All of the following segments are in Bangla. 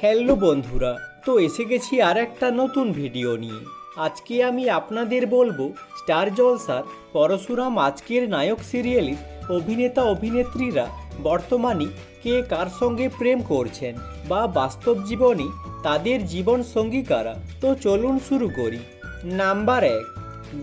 হ্যালো বন্ধুরা, তো এসে গেছি আর একটা নতুন ভিডিও নিয়ে। আজকে আমি আপনাদের বলবো স্টার জলসার পরশুরাম আজকের নায়ক সিরিয়ালের অভিনেতা অভিনেত্রীরা বর্তমানে কে কার সঙ্গে প্রেম করছেন বা বাস্তব জীবনে তাদের জীবন সঙ্গী কারা। তো চলুন শুরু করি। নাম্বার 1,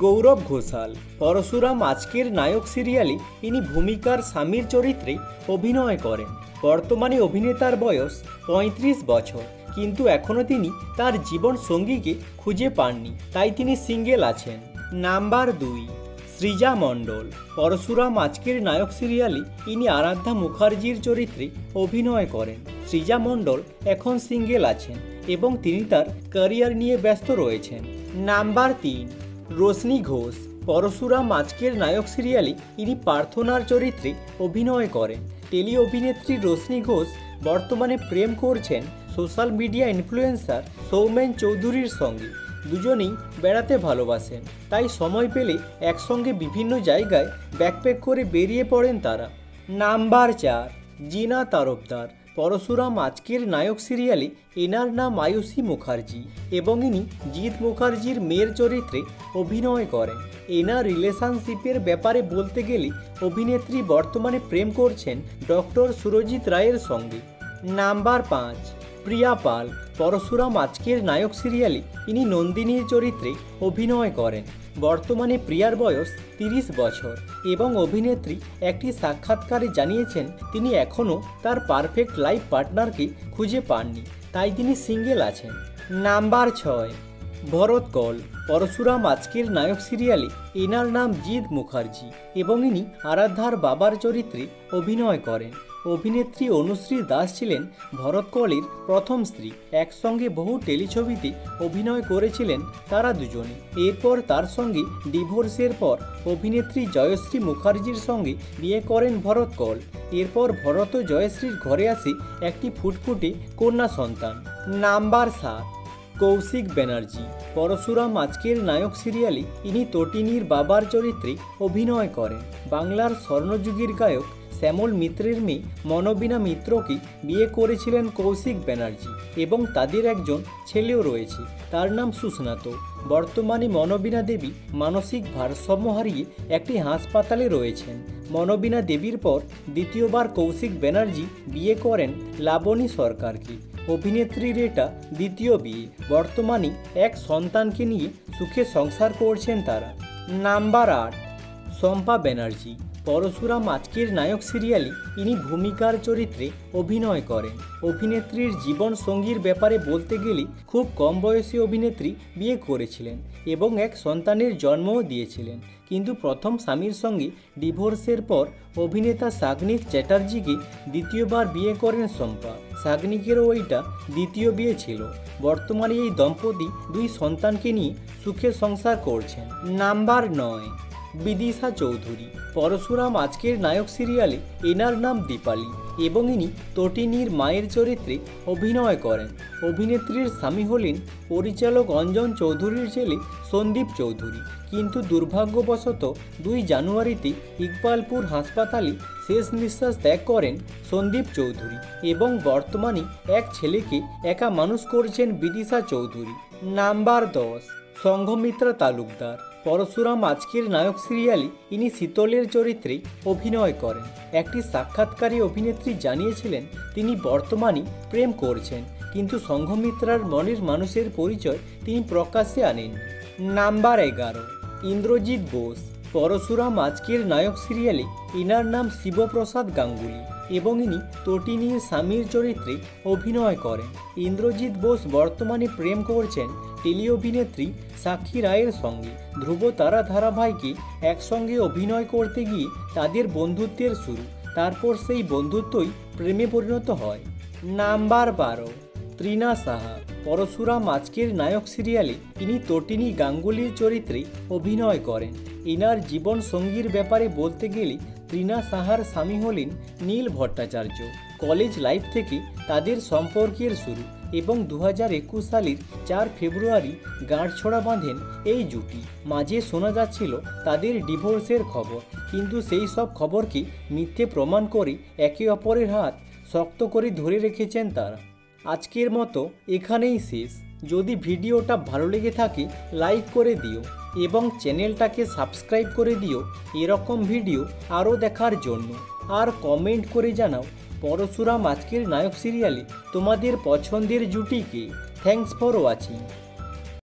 গৌরব ঘোষাল। পরশুরাম আজকের নায়ক সিরিয়ালে ইনি ভূমিকার স্বামীর চরিত্রে অভিনয় করেন। বর্তমানে অভিনেতার বয়স 35 বছর, কিন্তু এখনও তিনি তার জীবন সঙ্গীকে খুঁজে পাননি, তাই তিনি সিঙ্গেল আছেন। নাম্বার 2, সৃজা মণ্ডল। পরশুরাম আজকের নায়ক সিরিয়ালে ইনি আরাধ্যা মুখার্জির চরিত্রে অভিনয় করেন। সৃজা মণ্ডল এখন সিঙ্গেল আছেন এবং তিনি তার ক্যারিয়ার নিয়ে ব্যস্ত রয়েছেন। নাম্বার 3, রোশনি ঘোষ। পরশুরাম আজকের নায়ক সিরিয়ালে ইনি প্রার্থনার চরিত্রে অভিনয় করেন। টেলি অভিনেত্রী রোশনি ঘোষ বর্তমানে প্রেম করছেন সোশ্যাল মিডিয়া ইনফ্লুয়েন্সার সৌমেন চৌধুরীর সঙ্গে। দুজনেই বেড়াতে ভালোবাসেন, তাই সময় পেলে একসঙ্গে বিভিন্ন জায়গায় ব্যাকপ্যাক করে বেরিয়ে পড়েন তারা। নাম্বার 4, জিনা তরফদার। পরশুরাম আজকের নায়ক সিরিয়ালে এনার নাম আয়ুষী মুখার্জি এবং ইনি জিৎ মুখার্জির মেয়ের চরিত্রে অভিনয় করেন। এনার রিলেশনশিপের ব্যাপারে বলতে গেলে অভিনেত্রী বর্তমানে প্রেম করছেন ডক্টর সুরজিৎ রায়ের সঙ্গে। নাম্বার 5, প্রিয়া পাল। পরশুরাম আজকের নায়ক সিরিয়ালে ইনি নন্দিনীর চরিত্রে অভিনয় করেন। বর্তমানে প্রিয়ার বয়স 30 বছর এবং অভিনেত্রী একটি সাক্ষাৎকারে জানিয়েছেন তিনি এখনও তার পারফেক্ট লাইফ পার্টনারকে খুঁজে পাননি, তাই তিনি সিঙ্গেল আছেন। Number 6, Bharat call. পরশুরাম আজকের নায়ক সিরিয়ালে এনার নাম জিৎ মুখার্জি এবং ইনি আরাধ্যার বাবার চরিত্রে অভিনয় করেন। অভিনেত্রী অনুশ্রী দাস ছিলেন ভরত কলের প্রথম স্ত্রী। একসঙ্গে বহু টেলিছবিতে অভিনয় করেছিলেন তারা দুজনে। এরপর তার সঙ্গে ডিভোর্সের পর অভিনেত্রী জয়শ্রী মুখার্জির সঙ্গে বিয়ে করেন ভরত কল। এরপর ভরত ও জয়শ্রীর ঘরে আসে একটি ফুটফুটে কন্যা সন্তান। নাম্বার 7, কৌশিক ব্যানার্জি। পরশুরাম আজকের নায়ক সিরিয়ালে ইনি তটিনীর বাবার চরিত্রে অভিনয় করেন। বাংলার স্বর্ণযুগের গায়ক শ্যামল মিত্রের মেয়ে মনোবিনা মিত্রকে বিয়ে করেছিলেন কৌশিক ব্যানার্জি এবং তাদের একজন ছেলেও রয়েছে, তার নাম সুস্নাত। বর্তমানে মনোবিনা দেবী মানসিক ভারসাম্য হারিয়ে একটি হাসপাতালে রয়েছেন। মনোবিনা দেবীর পর দ্বিতীয়বার কৌশিক ব্যানার্জি বিয়ে করেন লাবণী সরকারকে। অভিনেত্রীর এটা দ্বিতীয় বিয়ে। বর্তমানে এক সন্তানকে নিয়ে সুখে সংসার করছেন তারা। নাম্বার 8, শম্পা ব্যানার্জি। পরশুরাম আজকের নায়ক সিরিয়ালে ইনি ভূমিকার চরিত্রে অভিনয় করেন। অভিনেত্রীর জীবন সঙ্গীর ব্যাপারে বলতে গেলে খুব কম বয়সী অভিনেত্রী বিয়ে করেছিলেন এবং এক সন্তানের জন্মও দিয়েছিলেন, কিন্তু প্রথম স্বামীর সঙ্গে ডিভোর্সের পর অভিনেতা সাগনিক চ্যাটার্জিকে দ্বিতীয়বার বিয়ে করেন শম্পা। সাগনিকেরও ওইটা দ্বিতীয় বিয়ে ছিল। বর্তমানে এই দম্পতি 2 সন্তানকে নিয়ে সুখে সংসার করছেন। নাম্বার 9, বিদিশা চৌধুরী। পরশুরাম আজকের নায়ক সিরিয়ালে এনার নাম দীপালি এবং ইনি তটিনীর মায়ের চরিত্রে অভিনয় করেন। অভিনেত্রীর স্বামী হলেন পরিচালক অঞ্জন চৌধুরীর ছেলে সন্দীপ চৌধুরী, কিন্তু দুর্ভাগ্যবশত 2 জানুয়ারিতে ইকবালপুর হাসপাতালে শেষ নিঃশ্বাস ত্যাগ করেন সন্দীপ চৌধুরী এবং বর্তমানে এক ছেলেকে একা মানুষ করছেন বিদিশা চৌধুরী। নাম্বার 10, সংঘমিত্রা তালুকদার। পরশুরাম আজকের নায়ক সিরিয়ালে ইনি শীতলের চরিত্রে অভিনয় করেন। একটি সাক্ষাৎকারে অভিনেত্রী জানিয়েছিলেন তিনি বর্তমানে প্রেম করছেন, কিন্তু সংঘমিত্রার মনের মানুষের পরিচয় তিনি প্রকাশ্যে আনেন। নাম্বার 11, ইন্দ্রজিৎ বোস। পরশুরাম আজকের নায়ক সিরিয়ালে ইনার নাম শিবপ্রসাদ গাঙ্গুলি এবং ইনি তটিনীর স্বামীর চরিত্রে অভিনয় করেন। ইন্দ্রজিৎ বোস বর্তমানে প্রেম করছেন টেলি অভিনেত্রী সাক্ষী রায়ের সঙ্গে। ধ্রুব তারা ধারাবাহিকে একসঙ্গে অভিনয় করতে গিয়ে তাদের বন্ধুত্বের শুরু, তারপর সেই বন্ধুত্বই প্রেমে পরিণত হয়। নাম্বার 12, তৃণা সাহা। পরশুরাম আজকের নায়ক সিরিয়ালে ইনি তটিনী গাঙ্গুলির চরিত্রে অভিনয় করেন। এনার জীবন সঙ্গীর ব্যাপারে বলতে গেলে তৃণা সাহার স্বামী হলেন নীল ভট্টাচার্য। কলেজ লাইফ থেকে তাদের সম্পর্কের শুরু এবং 2021 সালের 4 ফেব্রুয়ারি গাঁটছড়া বাঁধেন এই জুটি। মাঝে শোনা যাচ্ছিল তাদের ডিভোর্সের খবর, কিন্তু সেই সব খবরকে মিথ্যে প্রমাণ করে একে অপরের হাত শক্ত করে ধরে রেখেছেন তারা। আজকের মতো এখানেই শেষ। যদি ভিডিওটা ভালো লেগে থাকে লাইক করে দিও এবং চ্যানেলটাকে সাবস্ক্রাইব করে দিও এরকম ভিডিও আরও দেখার জন্য। আর কমেন্ট করে জানাও পরশুরাম আজকের নায়ক সিরিয়ালে তোমাদের পছন্দের জুটি কে। Thanks for watching.